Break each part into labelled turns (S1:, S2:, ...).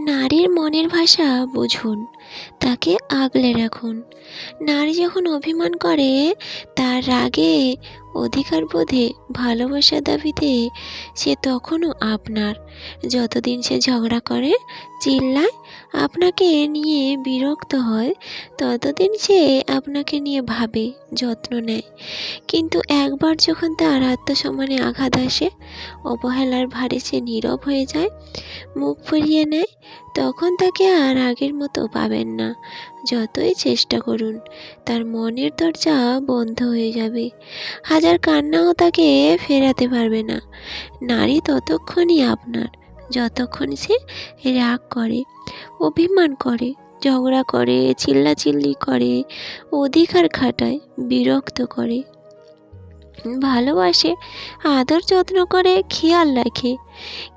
S1: নারীর মনের ভাষা বুঝুন, তাকে আগলে রাখুন। নারী যখন অভিমান করে, তার রাগে, অধিকার বোধে, ভালোবাসার দাবিতে, সে তখনও আপনার। যতদিন সে ঝগড়া করে, চিল্লায়, আপনাকে নিয়ে বিরক্ত হয়, ততদিন সে আপনাকে নিয়ে ভাবে, যত্ন নেয়। কিন্তু একবার যখন তার আত্মসম্মানে আঘাত আসে, অবহেলার ভারে সে নীরব হয়ে যায়, মুখ ফিরিয়ে নেয়, তখন তাকে আর আগের মতো পাবেন না। যতই চেষ্টা করুন, তার মনের দরজা বন্ধ হয়ে যাবে। হাজার কান্নাও তাকে ফেরাতে পারবে না। নারী ততক্ষণই আপনার, যতক্ষণ সে রাগ করে, অভিমান করে, ঝগড়া করে, চিল্লাচিল্লি করে, অধিকার খাটায়, বিরক্ত করে, ভালোবাসে, আদর যত্ন করে, খেয়াল রাখে।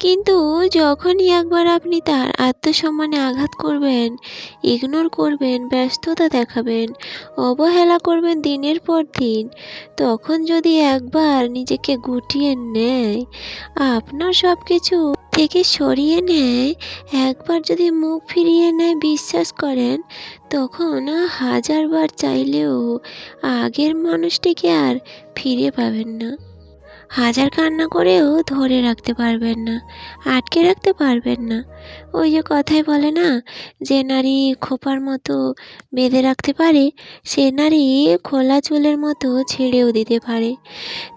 S1: কিন্তু যখনই একবার আপনি তার আত্মসম্মানে আঘাত করবেন, ইগনোর করবেন, ব্যস্ততা দেখাবেন, অবহেলা করবেন দিনের পর দিন, তখন যদি একবার নিজেকে গুটিয়ে নেয়, আপনার সব কিছু থেকে সরিয়ে নেয়, একবার যদি মুখ ফিরিয়ে নেয়, বিশ্বাস করেন, তখন হাজারবার চাইলেও আগের মানুষটিকে আর ফিরে পাবেন না। হাজার কান্না করেও ধরে রাখতে পারবেন না, আটকে রাখতে পারবেন না। ওই যে কথায় বলে না, যে নারী খোপার মতো বেঁধে রাখতে পারে, সে নারী খোলা চুলের মতো ছেড়েও দিতে পারে।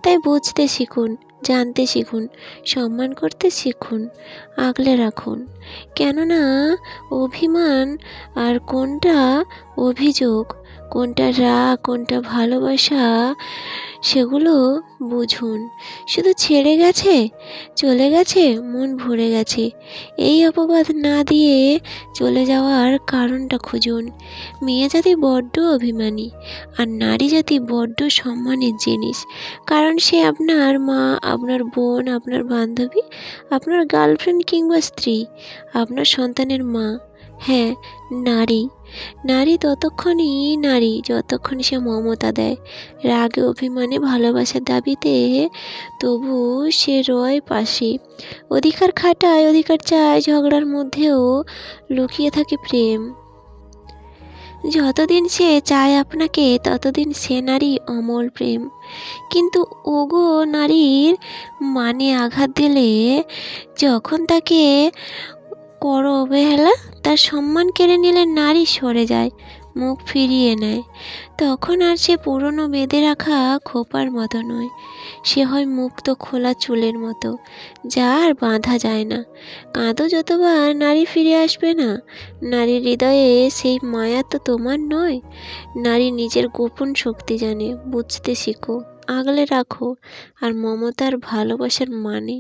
S1: তাই বুঝতে শিখুন, জানতে শিখুন, সম্মান করতে শিখুন, আগলে রাখুন। কেননা অভিমান আর কোনটা অভিযোগ, কোনটা রাগ, কোনটা ভালোবাসা, সেগুলো বুঝুন। শুধু ছেড়ে গেছে, চলে গেছে, মন ভরে গেছে, এই অপবাদ না দিয়ে চলে যাওয়ার কারণটা খুঁজুন। মেয়ে জাতি বড্ড অভিমানী, আর নারী জাতি বড্ড সম্মানের জিনিস। কারণ সে আপনার মা, আপনার বোন, আপনার বান্ধবী, আপনার গার্লফ্রেন্ড কিংবা স্ত্রী, আপনার সন্তানের মা। হ্যাঁ, নারী। নারী ততক্ষণই নারী যতক্ষণ সে মমতা দেয়, রাগে, অভিমানে, ভালোবাসার দাবিতে, তবু সে রয় পাশে, অধিকার খাটায়, অধিকার চায়। ঝগড়ার মধ্যেও লুকিয়ে থাকে প্রেম। যতদিন সে চায় আপনাকে, ততদিন সে নারী অমল প্রেম। কিন্তু ওগো নারীর মানে আঘাত দিলে, যখন তাকে করো অবহেলা, তার সম্মান কেড়ে নিলে নারী সরে যায়, মুখ ফিরিয়ে নেয়, তখন আর সে পুরনো বেঁধে রাখা খোপার মতো নয়। সে হয় মুক্ত খোলা চুলের মতো, যা আর বাঁধা যায় না। কাঁদো যতবার, নারী ফিরে আসবে না। নারীর হৃদয়ে সেই মায়া তো তোমার নয়। নারী নিজের গোপন শক্তি জানে, বুঝতে শিখো, আগলে রাখো, আর মমতার ভালোবাসার মানে